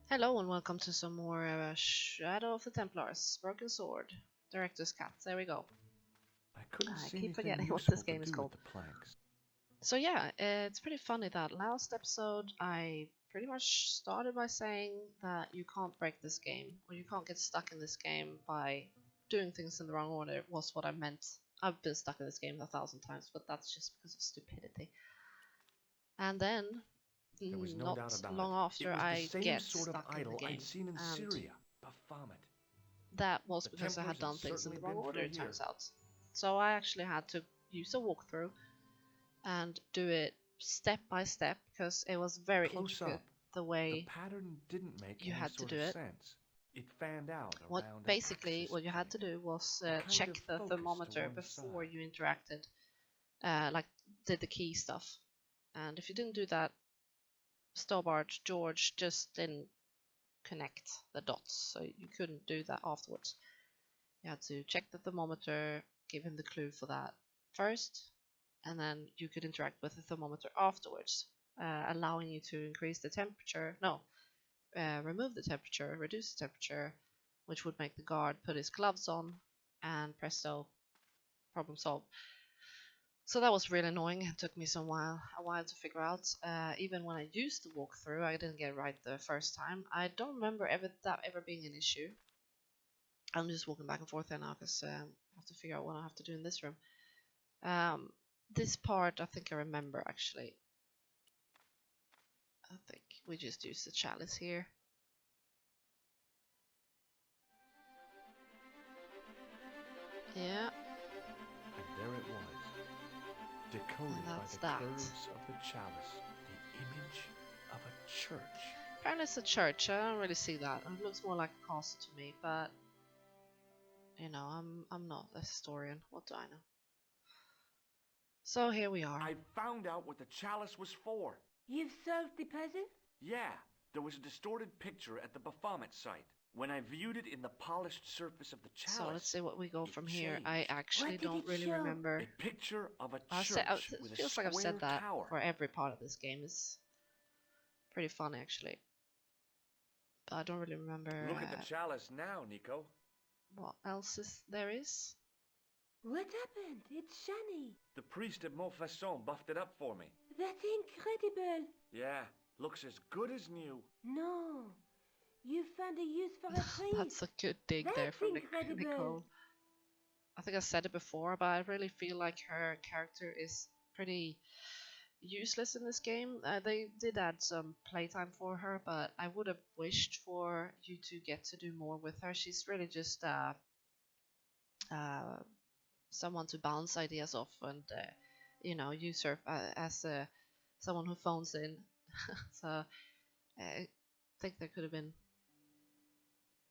Hello and welcome to some more Shadow of the Templars, Broken Sword, Director's Cut. There we go. I couldn't I see keep anything forgetting what this useful to game is do with called. the planks. So yeah, it's pretty funny that last episode I pretty much started by saying that you can't break this game, or you can't get stuck in this game by doing things in the wrong order, was what I meant. I've been stuck in this game 1,000 times, but that's just because of stupidity. And then, There was no not doubt about long it. after, It was the I same get sort of stuck in the idol game. I'd seen in And Syria, Baphomet. that was The because I Templars had done had things in the certainly wrong been order, through it turns here. out. So I actually had to use a walkthrough and do it step by step because it was very Close intricate up, the the way pattern didn't make you any had to sort do of it. sense. It fanned out What around an basically axis what you had point, to do was a kind check of the focus to thermometer one before side. you interacted, like did the key stuff. And if you didn't do that, Stobart George just didn't connect the dots, so you couldn't do that afterwards. You had to check the thermometer, give him the clue for that first, and then you could interact with the thermometer afterwards, allowing you to increase the temperature. No, remove the temperature, reduce the temperature, which would make the guard put his gloves on, and presto, problem solved. So that was really annoying. It took me a while to figure out. Even when I used the walkthrough, I didn't get it right the first time. I don't remember that ever being an issue. I'm just walking back and forth there now because I have to figure out what I have to do in this room. This part I think I remember actually. I think we just use the chalice here. Yeah. And there it was, decoded by the curves of the chalice, the image of a church. Apparently it's a church. I don't really see that. It looks more like a castle to me, but you know, I'm not a historian. What do I know? So here we are. I found out what the chalice was for. You've solved the puzzle? Yeah, there was a distorted picture at the Baphomet site. When I viewed it in the polished surface of the chalice, so let's see what we go from here. changed. I actually don't really remember. A picture of a It church with a feels like I've square said that tower. for every part of this game. It's pretty fun actually, but I don't really remember. Look at the chalice now, Nico. What else there is? What happened? It's shiny. The priest at Montfaucon buffed it up for me. That's incredible. Yeah, looks as good as new. No. You found a use for a priest. That's a good dig there That's from incredible. Nicole. I think I said it before, but I really feel like her character is pretty useless in this game. They did add some playtime for her, but I would have wished for you to get to do more with her. She's really just someone to bounce ideas off and use her as someone who phones in. So I think there could have been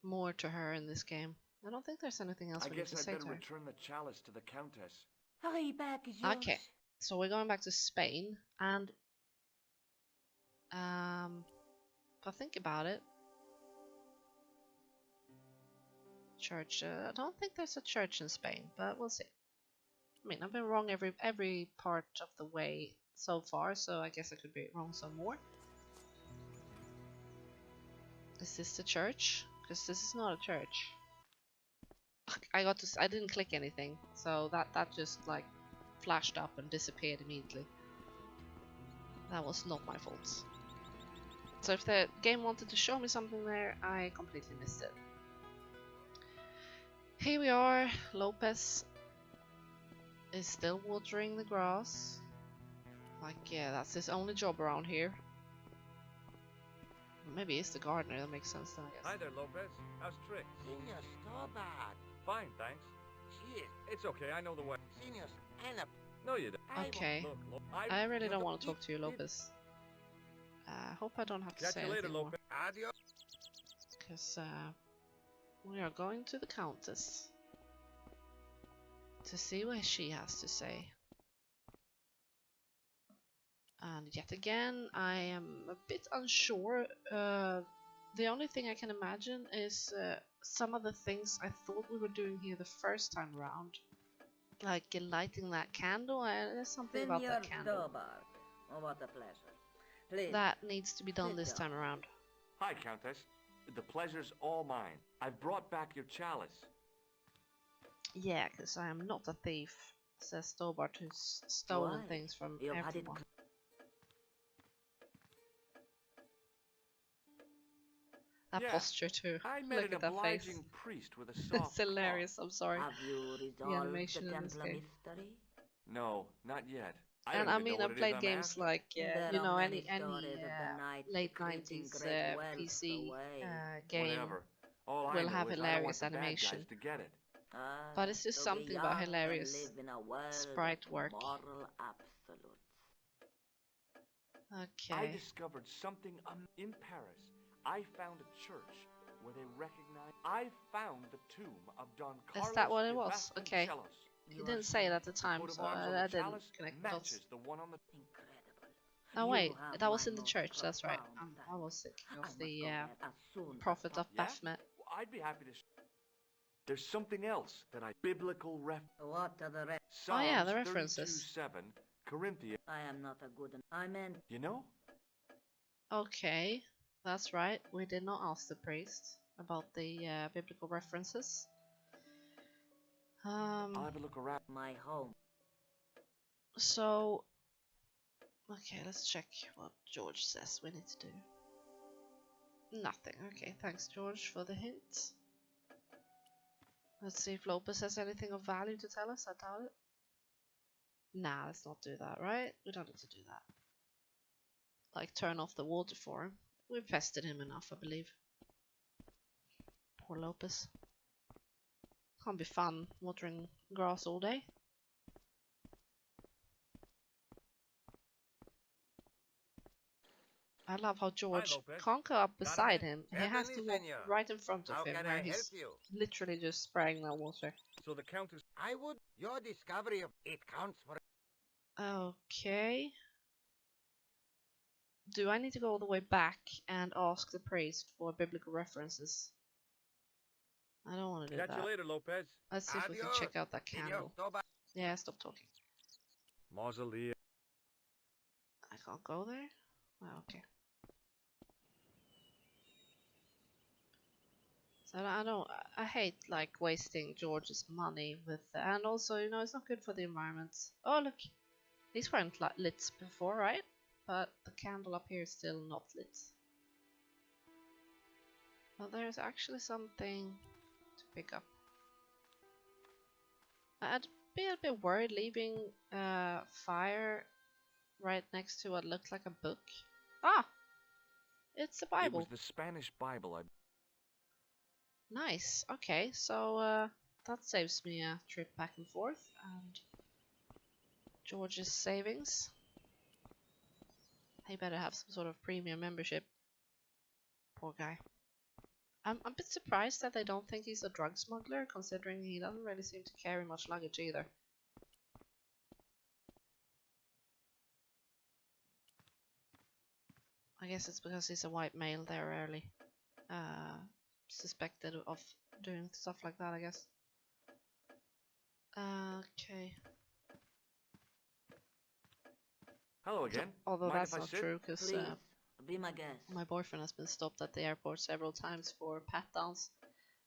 more to her in this game. I don't think there's anything else we need to say to her. Return the chalice to the Countess. Hurry back, George. Okay, so we're going back to Spain, and if I think about it, church. I don't think there's a church in Spain, but we'll see. I mean, I've been wrong every part of the way so far, so I guess I could be wrong some more. Is this the church? Because this is not a church. I didn't click anything, so that just like flashed up and disappeared immediately. That was not my fault. So if the game wanted to show me something there, I completely missed it. Here we are. Lopez is still watering the grass. Like, yeah, that's his only job around here. Maybe he's the gardener, that makes sense then, I guess. Hi there, Lopez. How's tricks? Senor Stobart. Fine, thanks. Shit. It's okay, I know the way. Senor Anna. No, you don't. Okay. Look, I really don't want to talk to you, Lopez. I hope I don't have to Catch say you later, anything more. Lopez. Adios. Because we are going to the Countess to see what she has to say. And yet again, I am a bit unsure. The only thing I can imagine is some of the things I thought we were doing here the first time around. Like lighting that candle, there's something about that candle Stobart. Oh, what a pleasure. Please. that needs to be done Sit this down. time around. Hi, Countess. The pleasure's all mine. I've brought back your chalice. Yeah, because I am not a thief, says Stobart, who's stolen Why? things from You've had it everyone. That Yeah, posture too. I met Look an at that face. obliging priest with a It's soft hilarious, I'm sorry. Have you The resolved the animation in this Templar game. mystery? No, not yet. I And don't I even know mean, what I've it is played I'm games after. like, There you are know, many any stories of the knights late secreting 90s great wealth PC away. game Whatever. All I will know have is I don't want hilarious the bad animation. guys to get it. But it's just To be something about young and hilarious live in a world sprite of work. moral absolutes. I Okay. discovered something in Paris. I found a church where they recognize. I found the tomb of Don Carlos Is that what it de was? Okay. Vasconcelos. He didn't say it at the time, Coat of so arms on I the didn't chalice connect the dots. matches the one on the. Incredible. Oh You wait, have that was my in the most church, that's right. profound I was thanks. thinking I of must the go there as soon as Prophet of possible. Yeah? Baphomet. Well, I'd be happy to. There's something else that I biblical What are the rest? Oh yeah, Psalms the references. 32:7, Corinthians. I am not a good. I meant You know? Okay, that's right. We did not ask the priest about the biblical references. I'll have a look around. my home. So, okay, let's check what George says we need to do. Nothing. Okay, thanks George for the hint. Let's see if Lopez has anything of value to tell us. I doubt it. Nah, let's not do that, right? We don't need to do that. Like, turn off the water for him. We've pestered him enough, I believe. Poor Lopez. Can't be fun watering grass all day. I love how George Lopez. can't go up Got a beside minute? him. He has to walk Senor. right in front of How him can where I he's help you? literally just spraying that water. So the Countess. I would. Your discovery of it counts for. Okay. Do I need to go all the way back and ask the priest for biblical references? I don't want to do Catch you that. later, Lopez. Let's see if we can Adios, check out that Senor candle. Stobart. Yeah, stop talking. Mausoleum. I can't go there? Oh, okay. So I hate like wasting George's money with, and also, you know, it's not good for the environment. Oh look, these weren't lit before, right? But the candle up here is still not lit. Well, there's actually something to pick up. I'd be a bit worried leaving fire right next to what looks like a book. Ah! It's a It Bible. was the Spanish Bible. Nice. Okay, so that saves me a trip back and forth and George's savings. He better have some sort of premium membership. Poor guy. I'm a bit surprised that they don't think he's a drug smuggler, considering he doesn't really seem to carry much luggage either. I guess it's because he's a white male. They're rarely suspected of doing stuff like that, I guess. Okay. Hello again. Although Mind that's if I not sit? true, because Please be my guest. my boyfriend has been stopped at the airport several times for pat downs.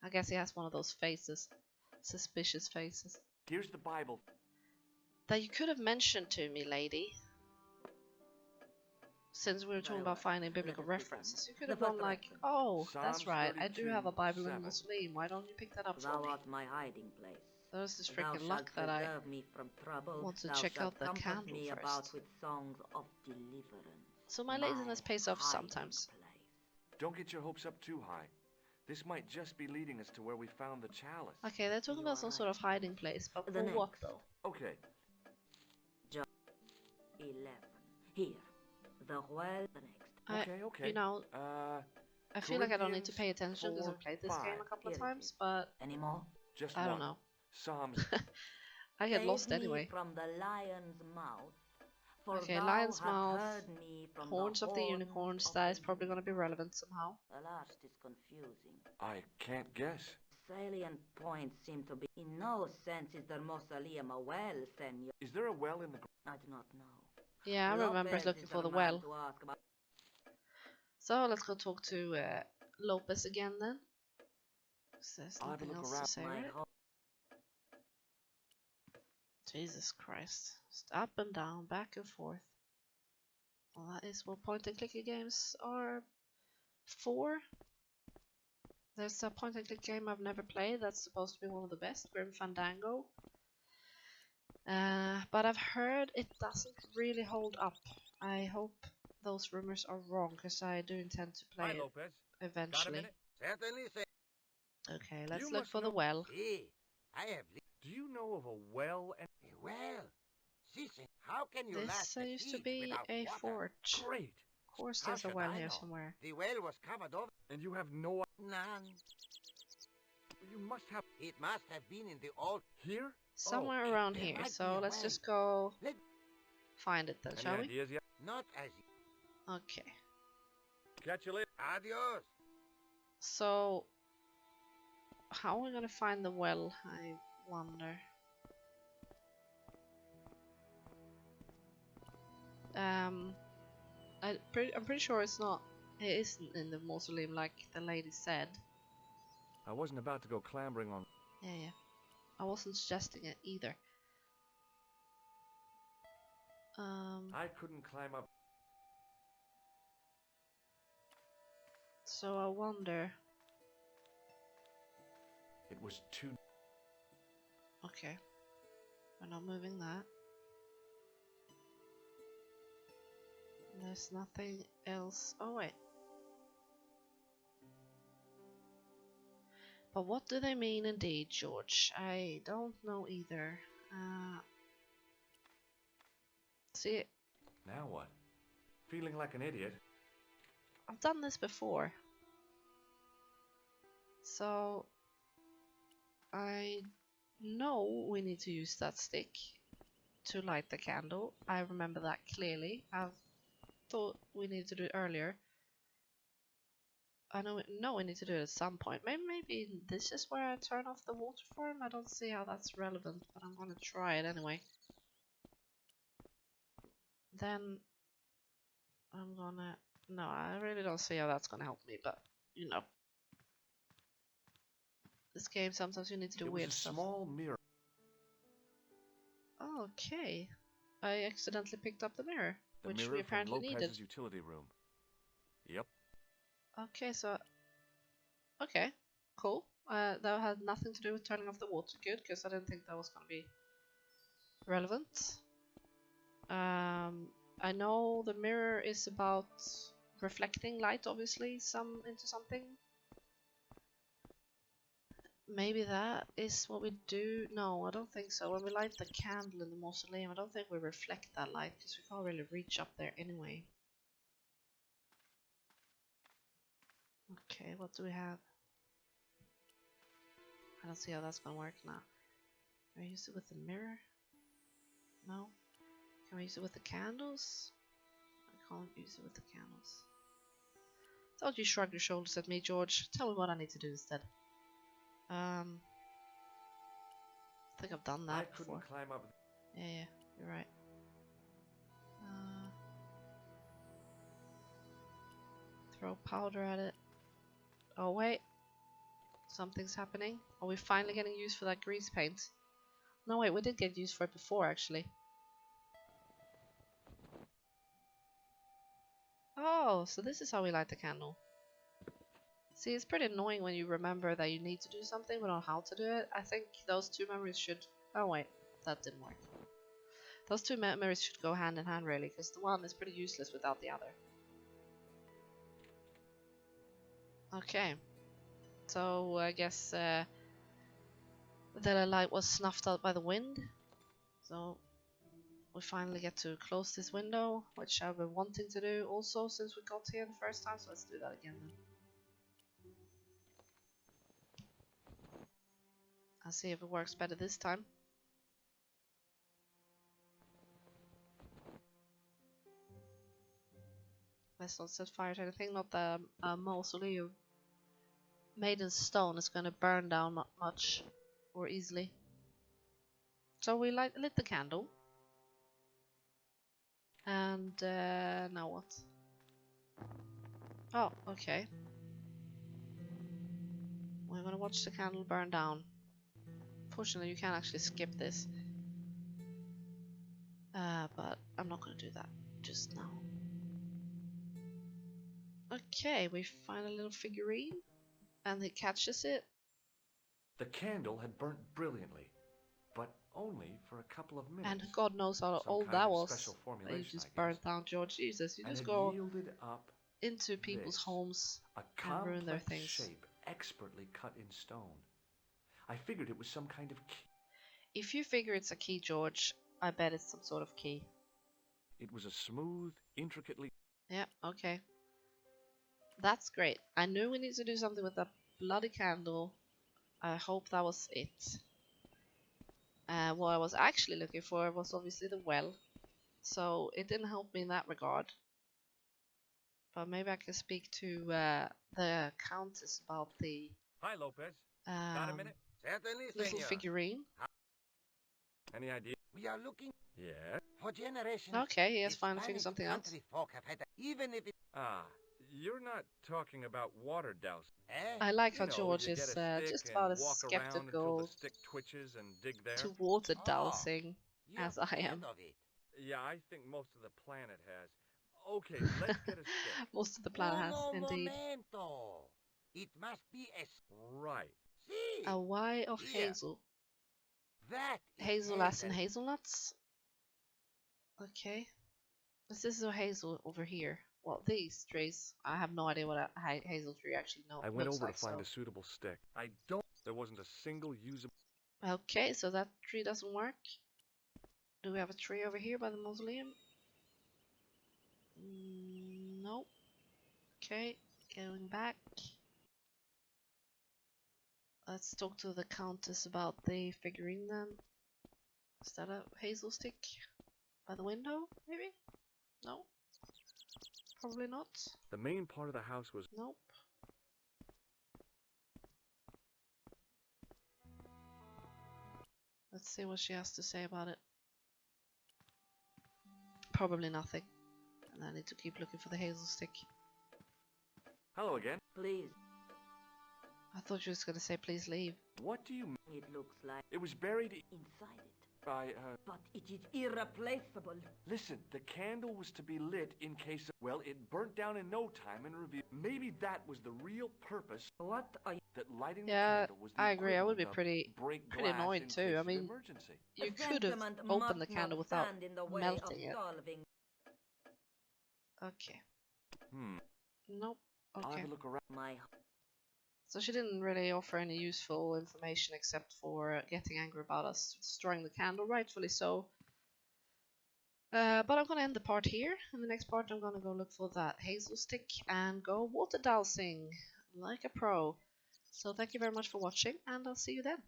I guess he has one of those faces. Suspicious faces. Here's the Bible. That you could have mentioned to me, lady. Since we were talking about finding biblical references, you could have gone like, oh, that's Psalms right, I do have a Bible in 32:7. the mausoleum, why don't you pick that up for Thou me? art my hiding place. There's this Thou freaking shalt luck that I preserve me from trouble. want to Thou check shalt out the compass candle me first. about with songs of deliverance. So my laziness pays off hiding sometimes. place. Don't get your hopes up too high. This might just be leading us to where we found the chalice. Okay, they're talking You about are some right. sort of hiding place, but The for what next. though? Okay. 11. Here. The well, the next. Okay. You know, I feel like I don't need to Corinthians pay attention because I've played this game a 4:5. couple of Here it times, is. but Any more? Just I one. don't know. Psalms. I get Save lost me anyway. from the lion's mouth. For Okay, thou lion's hast mouth, heard me from horns of the horns unicorns, of that the is probably going to be relevant somehow. The last is confusing. I can't guess. Salient points seem to be. In no sense is the mausoleum a well, senor. Is there a well in the? I do not know. Yeah, I remember Lopez looking is for the man well. to ask about. So let's go talk to Lopez again then. There's I'll have a nothing look else to around say, My right? Jesus Christ. Just up and down, back and forth. Well, that is what point and clicky games are for. There's a point and click game I've never played that's supposed to be one of the best, Grim Fandango. But I've heard it doesn't really hold up. I hope those rumors are wrong, because I do intend to play Hi, it Lopez. Got a eventually. minute? Certainly, sir. Okay, let's You look must for the know- well. See, I have Do you know of a well and... well. See, how can you This last a used to siege be without a water? forge. Great. Of course How there's a should well I here know? somewhere. The well was covered over. And you have no... None. You must have... It must have been in the old. Here? Somewhere Oh, around there here, might be so a let's well. just go Let- find it then, Any shall we? ideas yet? Not as. Okay. Catch you later. Adios. So, how are we gonna find the well, I wonder? I'm pretty sure it isn't in the mausoleum like the lady said. I wasn't about to go clambering on... Yeah. I wasn't suggesting it either. I couldn't climb up... So I wonder. It was too... Okay. We're not moving that. There's nothing else. Oh wait. But what do they mean indeed, George? I don't know either. See, Now what? Feeling like an idiot? I've done this before. So I know we need to use that stick to light the candle. I remember that clearly. I've thought we needed to do it earlier. I know we need to do it at some point. Maybe this is where I turn off the water for him. I don't see how that's relevant, but I'm gonna try it anyway. Then I'm gonna... No, I really don't see how that's gonna help me, but you know. This game, sometimes you need to do It was weird a stuff. small mirror. Okay. I accidentally picked up the mirror, The which mirror we from apparently needed. Lopez's utility room. Yep. Okay, so... Okay, cool. That had nothing to do with turning off the water. Good, because I didn't think that was going to be relevant. I know the mirror is about reflecting light, obviously, into something. Maybe that is what we do. No, I don't think so. When we light the candle in the mausoleum, I don't think we reflect that light, because we can't really reach up there anyway. Okay, what do we have? I don't see how that's gonna work now. Can I use it with the mirror? No. Can we use it with the candles? I can't use it with the candles. Don't you shrug your shoulders at me, George. Tell me what I need to do instead. I think I've done I that couldn't before. climb up... Yeah, you're right. Throw powder at it. Oh wait. Something's happening. Are we finally getting used for that grease paint? No wait, we did get used for it before actually. Oh, so this is how we light the candle. See, it's pretty annoying when you remember that you need to do something but not how to do it. I think those two memories should... Oh wait, that didn't work. Those two memories should go hand in hand really, because the one is pretty useless without the other. Okay. So I guess the light was snuffed out by the wind. So we finally get to close this window, which I've been wanting to do also since we got here the first time, so let's do that again then. I'll see if it works better this time. Let's not set fire to anything, not the mausoleum made in stone is going to burn down much or easily. So we lit the candle. And now what? Oh, okay. We're gonna watch the candle burn down. Fortunately, you can actually skip this. But I'm not gonna do that just now. Okay, we find a little figurine, and he catches it. The candle had burnt brilliantly, but only for a couple of minutes. And God knows how Some old kind that of was. special You formulation, just I burnt guess. down George. Jesus, you And just it go yielded up into people's this, homes a and ruin their complex things. shape expertly cut in stone. I figured it was some kind of key. If you figure it's a key, George, I bet it's some sort of key. It was a smooth, intricately... Yeah, okay. That's great. I knew we need to do something with that bloody candle. I hope that was it. What I was actually looking for was obviously the well. So it didn't help me in that regard. But maybe I can speak to the Countess about the Hi, Lopez. Got a minute? Certainly, little senor. figurine. Any idea? We are looking Yeah? for generations. Okay, he has Hispanic finally figured something out. country folk have had, even if it. Ah, you're not talking about water douse. I like how You know, George you is get a stick just and about as walk around until the skeptical stick twitches and dig there. to water Oh, dowsing You're as I proud am. of it. Yeah, I think most of the planet has. Okay, let's get a stick. Most of the planet has, Uno indeed. momento. It must be a. Right. See, A Y of Here. hazel. that is Hazel as in hazel. hazelnuts? Okay. This is a hazel over here. Well, these trees, I have no idea what a hazel tree actually I went looks over like, to find so. a suitable stick. I don't. There wasn't a single usable. Okay, so that tree doesn't work. Do we have a tree over here by the mausoleum? Nope. Okay, going back. Let's talk to the Countess about the figurine then. Is that a hazel stick by the window, maybe? No? Probably not. The main part of the house was. Nope. Let's see what she has to say about it. Probably nothing. And I need to keep looking for the hazel stick. Hello again. Please, I thought she was going to say please leave. What do you mean? it looks like It was buried inside it. by, But it is irreplaceable. Listen, the candle was to be lit in case of, well, it burnt down in no time and revealed. Maybe that was the real purpose, What are you? that lighting the Yeah, candle was the I agree. I would be equivalent of break pretty glass annoyed in too. case I of mean, emergency. you A could have sentiment opened the must candle not without stand in the way melting of it. solving. Okay. Hmm. Nope. I'll Okay. have a look around. My So she didn't really offer any useful information except for getting angry about us destroying the candle, rightfully so. But I'm gonna end the part here. In the next part I'm gonna go look for that hazel stick and go water dowsing like a pro. So thank you very much for watching, and I'll see you then.